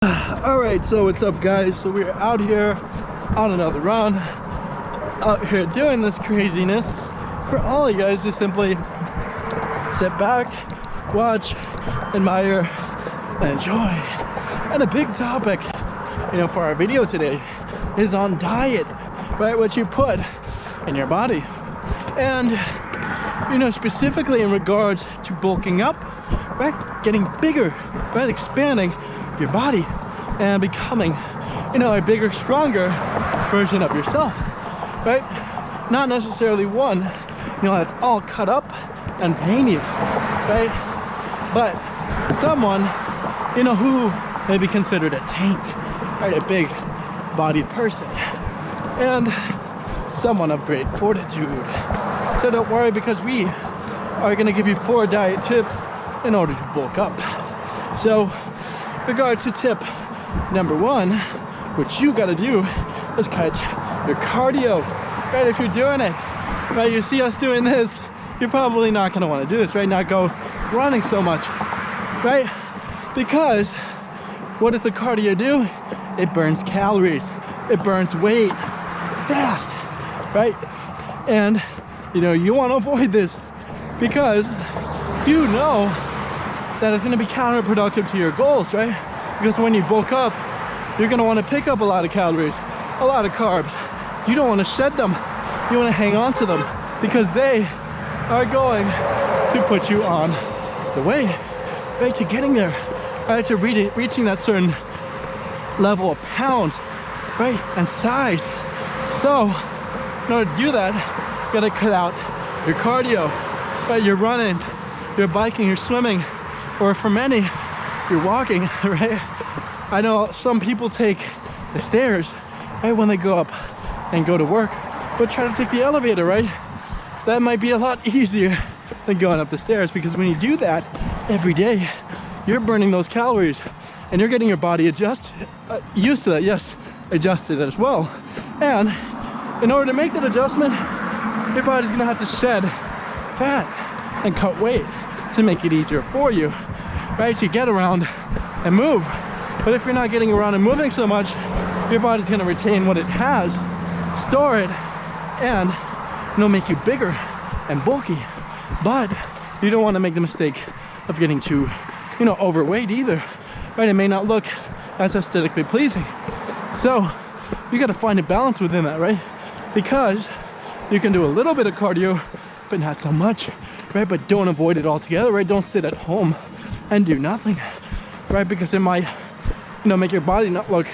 Alright, so what's up guys? So we're out here on another run, out here doing this craziness for all you guys to simply sit back, watch, admire, and enjoy. And a big topic, for our video today is on diet, right? What you put in your body. And, specifically in regards to bulking up, right? Getting bigger, right? Expanding your body and becoming, a bigger, stronger version of yourself, right? Not necessarily one, that's all cut up and pain you, right? But someone, who may be considered a tank, right? A big bodied person and someone of great fortitude. So don't worry, because we are going to give you 4 diet tips in order to bulk up. So regards to tip number 1, what you got to do is catch your cardio, right? If you're doing it, right, you see us doing this, you're probably not going to want to do this, right? Not go running so much, right? Because what does the cardio do? It burns calories, it burns weight fast, right? And you want to avoid this because that it's going to be counterproductive to your goals, right? Because when you bulk up, you're going to want to pick up a lot of calories, a lot of carbs. You don't want to shed them. You want to hang on to them because they are going to put you on the way, right, to getting there, right, to reaching that certain level of pounds, right, and size. So in order to do that, you got to cut out your cardio, right? You're running, you're biking, you're swimming, or for many, you're walking, right? I know some people take the stairs, right, when they go up and go to work, but try to take the elevator, right? That might be a lot easier than going up the stairs, because when you do that every day, you're burning those calories and you're getting your body used to that, yes, adjusted as well. And in order to make that adjustment, your body's gonna have to shed fat and cut weight to make it easier for you, right, to get around and move. But if you're not getting around and moving so much, your body's going to retain what it has, store it, and make you bigger and bulky. But you don't want to make the mistake of getting too overweight either, right? It may not look as aesthetically pleasing. So you got to find a balance within that, right? Because you can do a little bit of cardio but not so much, right? But don't avoid it altogether, right? Don't sit at home and do nothing, right? Because it might make your body not look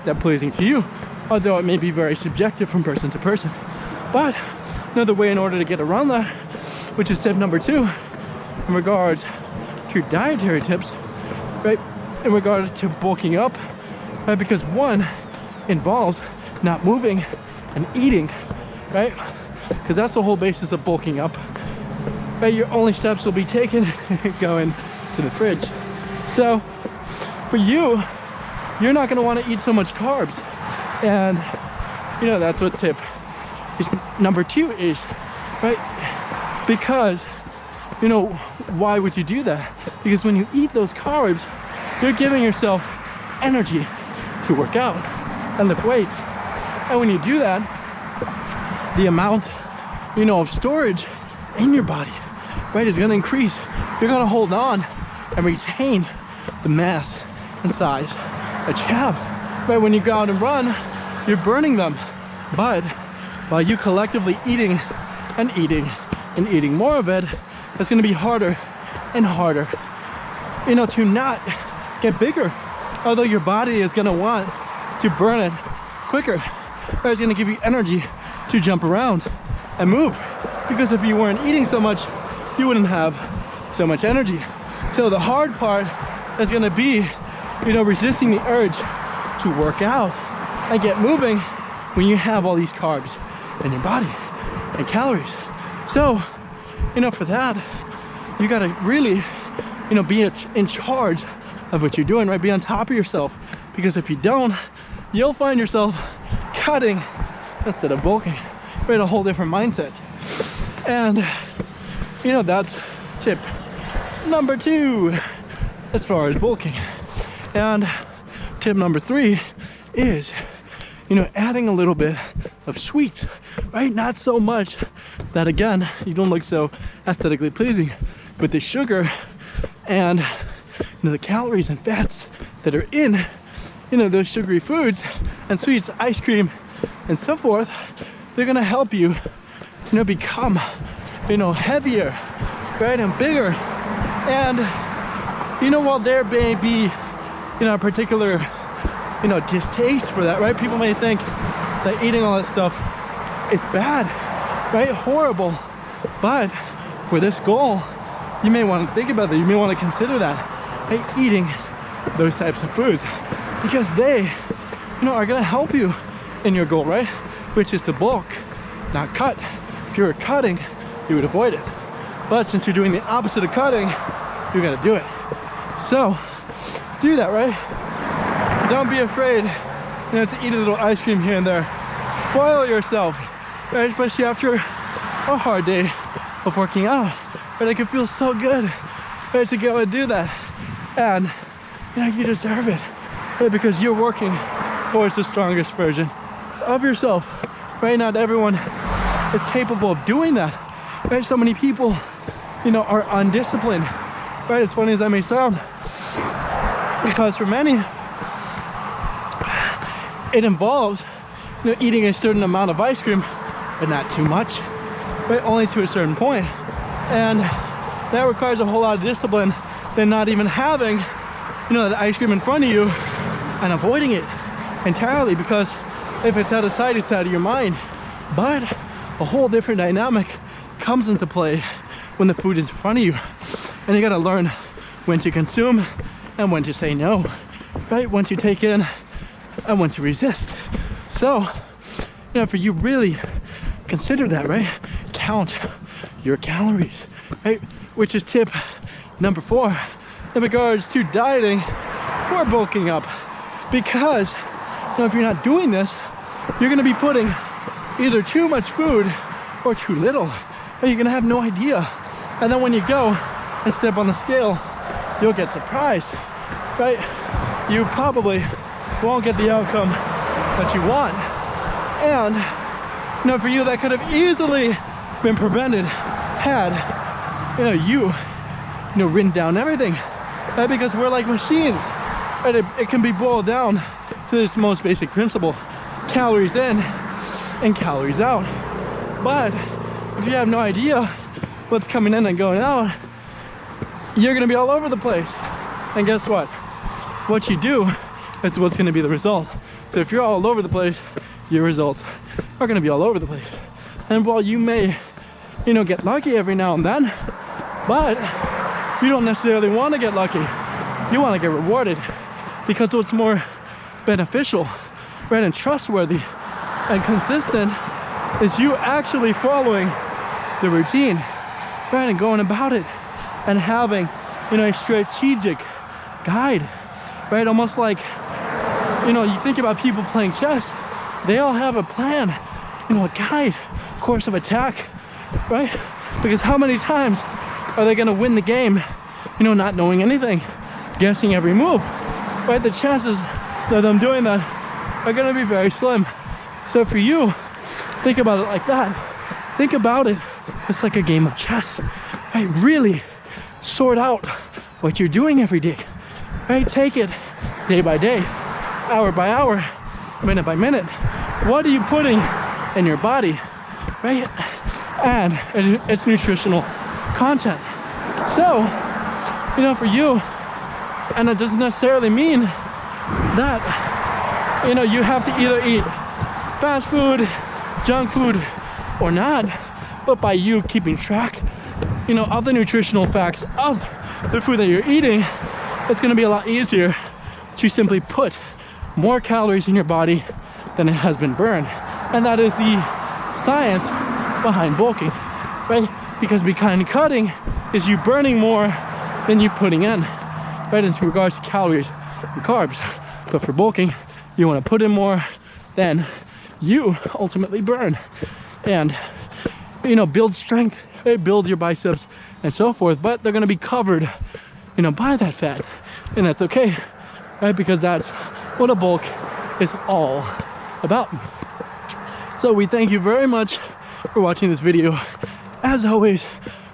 that pleasing to you, although it may be very subjective from person to person. But another way in order to get around that, which is tip number 2 in regards to dietary tips, right, in regard to bulking up, right, because one involves not moving and eating, right, because that's the whole basis of bulking up, right? Your only steps will be taken going to the fridge. So for you, you're not going to want to eat so much carbs, and that's what tip is number 2 is, right? Because why would you do that? Because when you eat those carbs, you're giving yourself energy to work out and lift weights, and when you do that, the amount of storage in your body, right, is going to increase. You're going to hold on and retain the mass and size that you have, right? When you go out and run, you're burning them, but while you collectively eating and eating and eating more of it, it's going to be harder and harder to not get bigger, although your body is going to want to burn it quicker, right? It's going to give you energy to jump around and move, because if you weren't eating so much, you wouldn't have so much energy. So the hard part is going to be resisting the urge to work out and get moving when you have all these carbs in your body and calories. So for that, you got to really be in charge of what you're doing, right? Be on top of yourself, because if you don't, you'll find yourself cutting instead of bulking, right? A whole different mindset. And that's tip number 2 as far as bulking. And tip number 3 is, you know, adding a little bit of sweets, right? Not so much that, again, you don't look so aesthetically pleasing, but the sugar and, you know, the calories and fats that are in, you know, those sugary foods and sweets, ice cream and so forth, they're gonna help you, you know, become, you know, heavier, right, and bigger. And, you know, while there may be, you know, a particular, you know, distaste for that, right? People may think that eating all that stuff is bad, right? Horrible. But for this goal, you may want to think about that. You may want to consider that, right? Eating those types of foods, because they, you know, are going to help you in your goal, right? Which is to bulk, not cut. If you were cutting, you would avoid it. But since you're doing the opposite of cutting, you're going to do it. So do that, right? Don't be afraid, you know, to eat a little ice cream here and there. Spoil yourself, right? Especially after a hard day of working out. But it can feel so good, right, to go and do that. And, you know, you deserve it, right? Because you're working towards the strongest version of yourself, right? Not everyone is capable of doing that, right? So many people, you know, are undisciplined, right? As funny as that may sound, because for many, it involves, you know, eating a certain amount of ice cream, but not too much, right? Only to a certain point. And that requires a whole lot of discipline than not even having, you know, that ice cream in front of you and avoiding it entirely, because if it's out of sight, it's out of your mind. But a whole different dynamic comes into play when the food is in front of you. And you gotta learn when to consume and when to say no, right? When to take in and when to resist. So, you know, for you, really consider that, right? Count your calories, right? Which is tip number 4 in regards to dieting or bulking up. Because, you know, if you're not doing this, you're gonna be putting either too much food or too little, or you're gonna have no idea. And then when you go and step on the scale, you'll get surprised, right? You probably won't get the outcome that you want. And, you know, for you, that could have easily been prevented had, you know, you know, written down everything, right? Because we're like machines, right? It can be boiled down to this most basic principle: calories in and calories out. But if you have no idea what's coming in and going out, you're gonna be all over the place. And guess what? What you do is what's gonna be the result. So if you're all over the place, your results are gonna be all over the place. And while you may, you know, get lucky every now and then, but you don't necessarily want to get lucky. You want to get rewarded, because what's more beneficial, right, and trustworthy and consistent is you actually following the routine, right, and going about it and having, you know, a strategic guide, right? Almost like, you know, you think about people playing chess, they all have a plan, you know, a guide, course of attack, right? Because how many times are they going to win the game, you know, not knowing anything, guessing every move, right? The chances of them doing that are going to be very slim. So for you, think about it like that. Think about it, it's like a game of chess, right? Really sort out what you're doing every day, right? Take it day by day, hour by hour, minute by minute. What are you putting in your body, right? And it's nutritional content. So, you know, for you, and it doesn't necessarily mean that, you know, you have to either eat fast food, junk food, or not, but by you keeping track, you know, of the nutritional facts of the food that you're eating, it's going to be a lot easier to simply put more calories in your body than it has been burned. And that is the science behind bulking, right? Because behind cutting is you burning more than you putting in, right, in regards to calories and carbs. But for bulking, you want to put in more than you ultimately burn, and, you know, build strength, right? Build your biceps and so forth. But they're going to be covered, you know, by that fat, and that's okay, right? Because that's what a bulk is all about. So we thank you very much for watching this video. As always,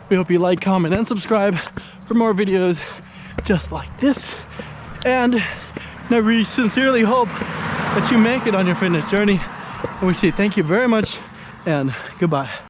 we hope you like, comment, and subscribe for more videos just like this. And we sincerely hope that you make it on your fitness journey. And we say thank you very much and goodbye.